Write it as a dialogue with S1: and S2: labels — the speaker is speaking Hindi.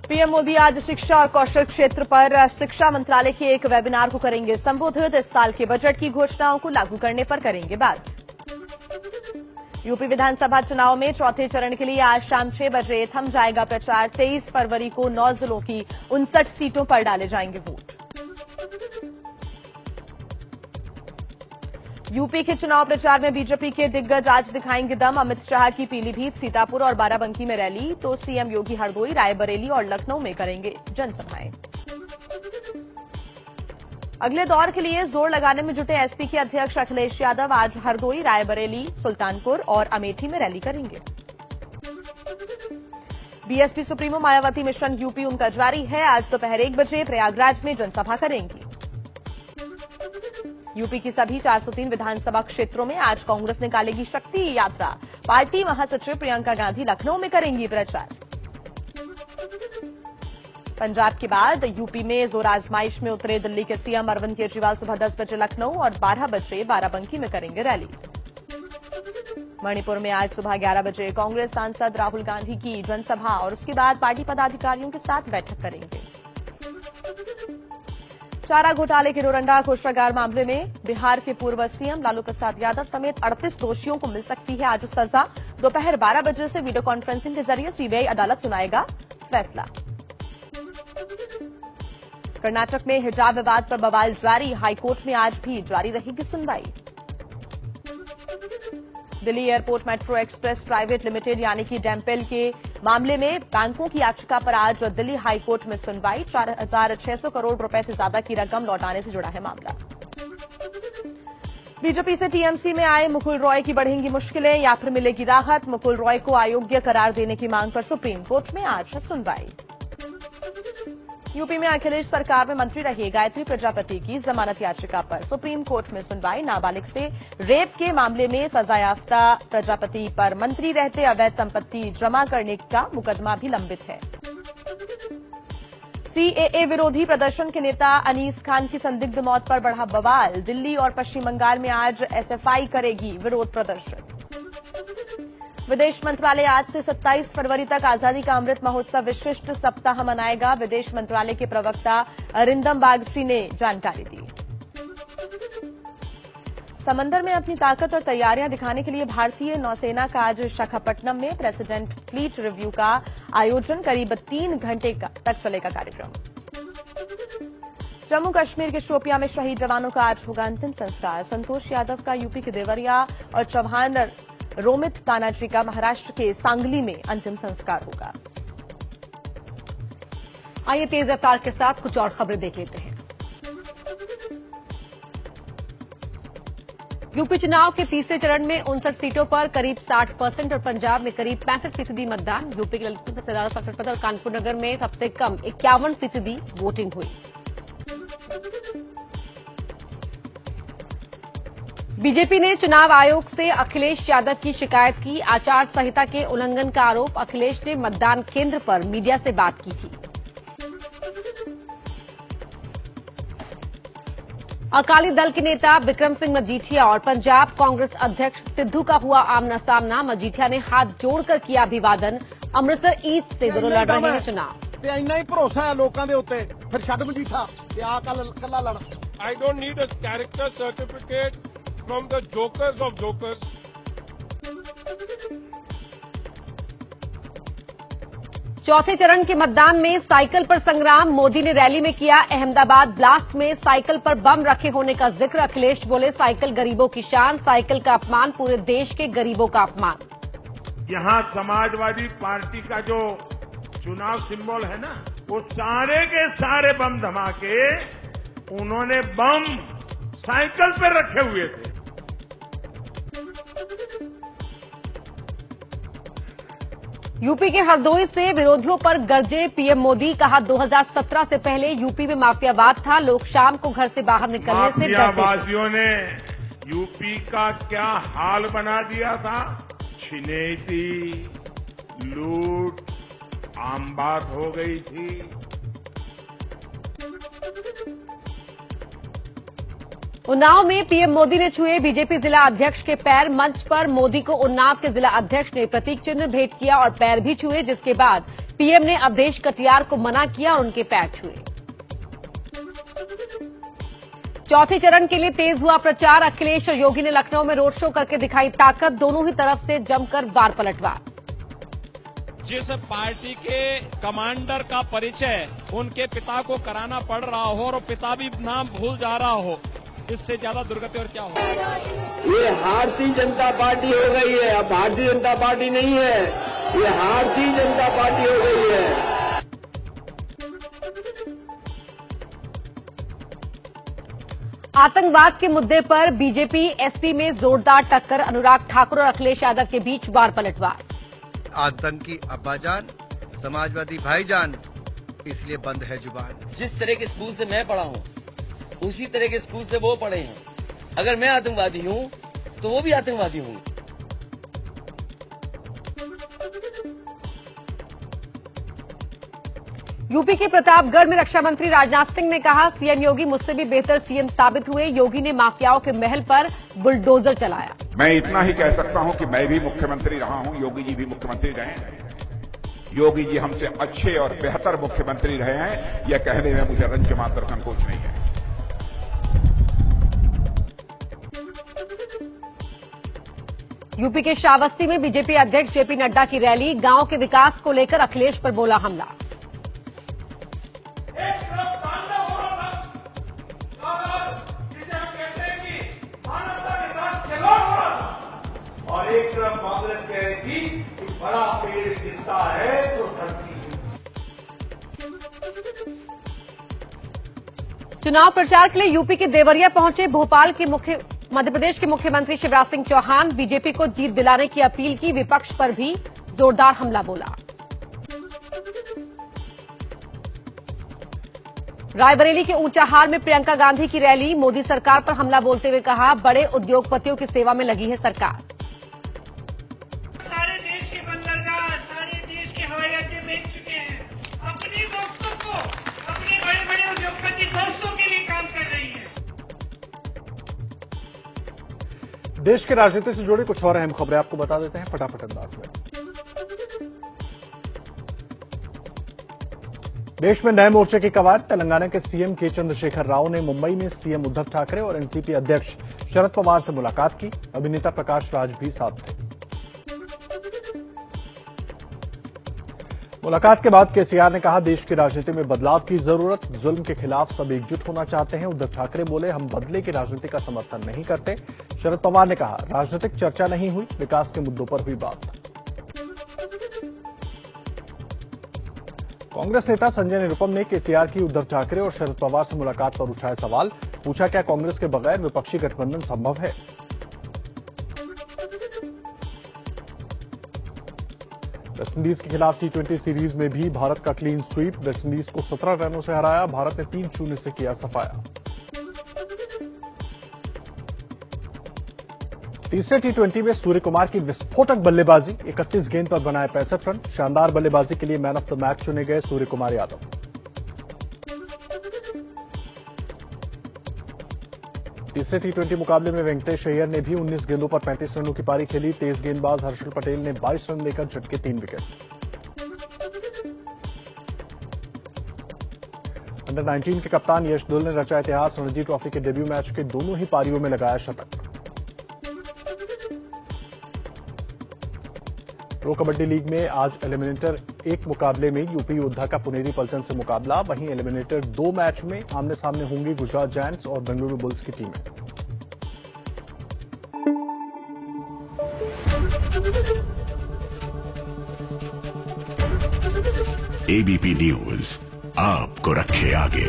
S1: पीएम मोदी आज शिक्षा और कौशल क्षेत्र पर शिक्षा मंत्रालय के एक वेबिनार को करेंगे संबोधित। इस साल के बजट की घोषणाओं को लागू करने पर करेंगे बात। यूपी विधानसभा चुनाव में चौथे चरण के लिए आज शाम 6 बजे थम जाएगा प्रचार। 23 फरवरी को 9 जिलों की 59 सीटों पर डाले जाएंगे वोट। यूपी के चुनाव प्रचार में बीजेपी के दिग्गज आज दिखाएंगे दम। अमित शाह की पीलीभीत, सीतापुर और बाराबंकी में रैली, तो सीएम योगी हरदोई, रायबरेली और लखनऊ में करेंगे जनसभाएं। अगले दौर के लिए जोर लगाने में जुटे एसपी के अध्यक्ष अखिलेश यादव आज हरदोई, रायबरेली, सुल्तानपुर और अमेठी में रैली करेंगे। BSP supremo Mayawati mission UP उनका जारी है। आज दोपहर 1 बजे प्रयागराज में जनसभा करेंगी। यूपी की सभी 403 विधानसभा क्षेत्रों में आज कांग्रेस निकालेगी शक्ति यात्रा। पार्टी महासचिव प्रियंका गांधी लखनऊ में करेंगी प्रचार। पंजाब के बाद यूपी में जोर आजमाइश में उतरे दिल्ली के सीएम अरविंद केजरीवाल सुबह 10 बजे लखनऊ और 12 बजे बाराबंकी में करेंगे रैली। मणिपुर में आज सुबह 11 बजे कांग्रेस सांसद राहुल गांधी की जनसभा और उसके बाद पार्टी पदाधिकारियों के साथ बैठक करेंगे। चारा घोटाले के डोरंडा कोषागार मामले में बिहार के पूर्व सीएम लालू प्रसाद यादव समेत 38 दोषियों को मिल सकती है आज सजा। दोपहर 12 बजे से वीडियो कॉन्फ्रेंसिंग के जरिए सीबीआई अदालत सुनाएगा फैसला। कर्नाटक में हिजाब विवाद पर बवाल जारी। हाईकोर्ट में आज भी जारी रहेगी सुनवाई। Delhi airport metro express private limited यानी कि डेम्पेल के मामले में बैंकों की याचिका पर आज दिल्ली हाईकोर्ट में सुनवाई। 4,600 करोड़ रुपए से ज्यादा की रकम लौटाने से जुड़ा है मामला। बीजेपी से टीएमसी में आए मुकुल रॉय की बढ़ेंगी मुश्किलें या फिर मिलेगी राहत। मुकुल रॉय को अयोग्य करार देने की मांग पर सुप्रीम कोर्ट में आज सुनवाई। यूपी में अखिलेश सरकार में मंत्री रही गायत्री प्रजापति की जमानत याचिका पर सुप्रीम कोर्ट में सुनवाई। नाबालिग से रेप के मामले में सजायाफ्ता प्रजापति पर मंत्री रहते अवैध संपत्ति जमा करने का मुकदमा भी लंबित है। सीएए विरोधी प्रदर्शन के नेता अनीस खान की संदिग्ध मौत पर बढ़ा बवाल। दिल्ली और पश्चिम बंगाल में आज एसएफआई करेगी विरोध प्रदर्शन। विदेश मंत्रालय आज से 27 फरवरी तक आजादी का अमृत महोत्सव विशिष्ट सप्ताह मनाएगा। विदेश मंत्रालय के प्रवक्ता अरिंदम बागची ने जानकारी दी। समंदर में अपनी ताकत और तैयारियां दिखाने के लिए भारतीय नौसेना का आज विशाखापट्टनम में प्रेसिडेंट फ्लीट रिव्यू का आयोजन। करीब 3 घंटे तक चलेगा कार्यक्रम। जम्मू कश्मीर के शोपियां में शहीद जवानों का आज होगा अंतिम संस्कार। संतोष यादव का यूपी के देवरिया और चौहान रोमित तानाजी का महाराष्ट्र के सांगली में अंतिम संस्कार होगा।
S2: आइए तेज रफ्तार के साथ कुछ और खबरें देख लेते हैं। यूपी चुनाव के तीसरे चरण में 59 सीटों पर करीब 60% और पंजाब में करीब 65% मतदान। यूपी के ललितपुर सबसे ज्यादा 67 और कानपुर नगर में सबसे कम 51% वोटिंग हुई। बीजेपी ने चुनाव आयोग से अखिलेश यादव की शिकायत की। आचार संहिता के उल्लंघन का आरोप। अखिलेश ने मतदान केंद्र पर मीडिया से बात की थी। अकाली दल के नेता बिक्रम सिंह मजीठिया और पंजाब कांग्रेस अध्यक्ष सिद्धू का हुआ आमना सामना। मजीठिया ने हाथ जोड़कर किया अभिवादन। अमृतसर ईस्ट से दोनों लड़ रहे हैं चुनाव।
S3: इन्ना ही भरोसा है लोगों के उत्ते फिर छड़ मजीठा कला लड़।
S4: I don't need a character certificate from the jokers of jokers.
S2: चौथे चरण के मतदान में साइकिल पर संग्राम। मोदी ने रैली में किया अहमदाबाद ब्लास्ट में साइकिल पर बम रखे होने का जिक्र। अखिलेश बोले साइकिल गरीबों की शान। साइकिल का अपमान पूरे देश के गरीबों का अपमान।
S4: यहां समाजवादी पार्टी का जो चुनाव सिंबल है ना, वो सारे के सारे बम धमाके उन्होंने बम साइकिल पर रखे हुए थे।
S2: यूपी के हरदोई से विरोधियों पर गरजे पीएम मोदी। कहा 2017 से पहले यूपी में माफियावाद था। लोग शाम को घर से बाहर निकलने से डरते थे।
S4: माफियावादियों ने यूपी का क्या हाल बना दिया था। छिनैती, लूट आम बात हो गई थी।
S2: उन्नाव में पीएम मोदी ने छुए बीजेपी जिला अध्यक्ष के पैर। मंच पर मोदी को उन्नाव के जिला अध्यक्ष ने प्रतीक चिन्ह भेंट किया और पैर भी छुए, जिसके बाद पीएम ने अवधेश कटियार को मना किया और उनके पैर छुए। चौथे चरण के लिए तेज हुआ प्रचार। अखिलेश और योगी ने लखनऊ में रोड शो करके दिखाई ताकत। दोनों ही तरफ से जमकर वार पलटवार।
S5: जिस पार्टी के कमांडर का परिचय उनके पिता को कराना पड़ रहा हो और पिता भी नाम भूल जा रहा हो, इससे ज्यादा दुर्गति और क्या हो।
S6: ये भारतीय जनता पार्टी हो गई है, अब भारतीय जनता पार्टी नहीं है, ये भारतीय जनता पार्टी हो गई है।
S2: आतंकवाद के मुद्दे पर बीजेपी एसपी में जोरदार टक्कर। अनुराग ठाकुर और अखिलेश यादव के बीच वार पलटवार।
S7: आतंकी अब्बाजान, समाजवादी भाईजान, इसलिए बंद है जुबान।
S6: जिस तरह के स्कूल से मैं पढ़ा हूँ उसी तरह के स्कूल से वो पढ़े हैं। अगर मैं आतंकवादी हूँ तो वो भी आतंकवादी हूँ।
S2: यूपी के प्रतापगढ़ में रक्षा मंत्री राजनाथ सिंह ने कहा, सीएम योगी मुझसे भी बेहतर सीएम साबित हुए। योगी ने माफियाओं के महल पर बुलडोजर चलाया।
S8: मैं इतना ही कह सकता हूं कि मैं भी मुख्यमंत्री रहा हूं, योगी जी भी मुख्यमंत्री रहे हैं। योगी जी हमसे अच्छे और बेहतर मुख्यमंत्री रहे हैं, यह कहने में मुझे रंज मात्र संकोच नहीं है।
S2: यूपी के श्रावस्ती में बीजेपी अध्यक्ष जेपी नड्डा की रैली। गांव के विकास को लेकर अखिलेश पर बोला हमला।
S4: और एक तरफ कांग्रेस कह रही थी कि बड़ा पेड़ गिरता है तो धरती।
S2: चुनाव प्रचार के लिए यूपी के देवरिया पहुंचे भोपाल के मध्य प्रदेश के मुख्यमंत्री शिवराज सिंह चौहान। बीजेपी को जीत दिलाने की अपील की। विपक्ष पर भी जोरदार हमला बोला। रायबरेली के ऊंचाहार में प्रियंका गांधी की रैली। मोदी सरकार पर हमला बोलते हुए कहा, बड़े उद्योगपतियों की सेवा में लगी है सरकार।
S9: सारे देश के बंदरगाह, सारे देश के हवाई अड्डे बेच चुके हैं। अपने दोस्तों को, अपने बड़े बड़े उद्योगपति दोस्तों के लिए काम कर रही है।
S3: देश के राजनीति से जुड़ी कुछ और अहम खबरें आपको बता देते हैं फटाफट अंदाज में। देश में नए मोर्चे की कवायद। तेलंगाना के सीएम के चंद्रशेखर राव ने मुंबई में सीएम उद्धव ठाकरे और एनसीपी अध्यक्ष शरद पवार से मुलाकात की। अभिनेता प्रकाश राज भी साथ थे। मुलाकात के बाद केसीआर ने कहा, देश की राजनीति में बदलाव की जरूरत। जुल्म के खिलाफ सब एकजुट होना चाहते हैं। उद्धव ठाकरे बोले, हम बदले की राजनीति का समर्थन नहीं करते। शरद पवार ने कहा, राजनीतिक चर्चा नहीं हुई, विकास के मुद्दों पर हुई बात। कांग्रेस नेता संजय निरुपम ने केसीआर की उद्धव ठाकरे और शरद पवार से मुलाकात पर उठाए सवाल। पूछा, क्या कांग्रेस के बगैर विपक्षी गठबंधन संभव है? वेस्टइंडीज के खिलाफ टी20 सीरीज में भी भारत का क्लीन स्वीप। वेस्टइंडीज को 17 रनों से हराया। भारत ने 3-0 से किया सफाया। तीसरे टी20 में सूर्य कुमार की विस्फोटक बल्लेबाजी। 31 गेंद पर बनाए 65 रन। शानदार बल्लेबाजी के लिए मैन ऑफ द मैच चुने गए सूर्य कुमार यादव। तीसरे टी20 मुकाबले में वेंकटेश अय्यर ने भी 19 गेंदों पर 35 रनों की पारी खेली। तेज गेंदबाज हर्षल पटेल ने 22 रन लेकर झटके 3 विकेट। अंडर 19 के कप्तान यश दुल ने रचा इतिहास। रणजी ट्रॉफी के डेब्यू मैच के दोनों ही पारियों में लगाया शतक। प्रो कबड्डी लीग में आज एलिमिनेटर 1 मुकाबले में यूपी योद्धा का पुनेरी पल्टन से मुकाबला। वहीं एलिमिनेटर 2 मैच में आमने सामने होंगी गुजरात जायंट्स और बेंगलुरु बुल्स की टीमें।
S10: एबीपी न्यूज आपको रखे आगे।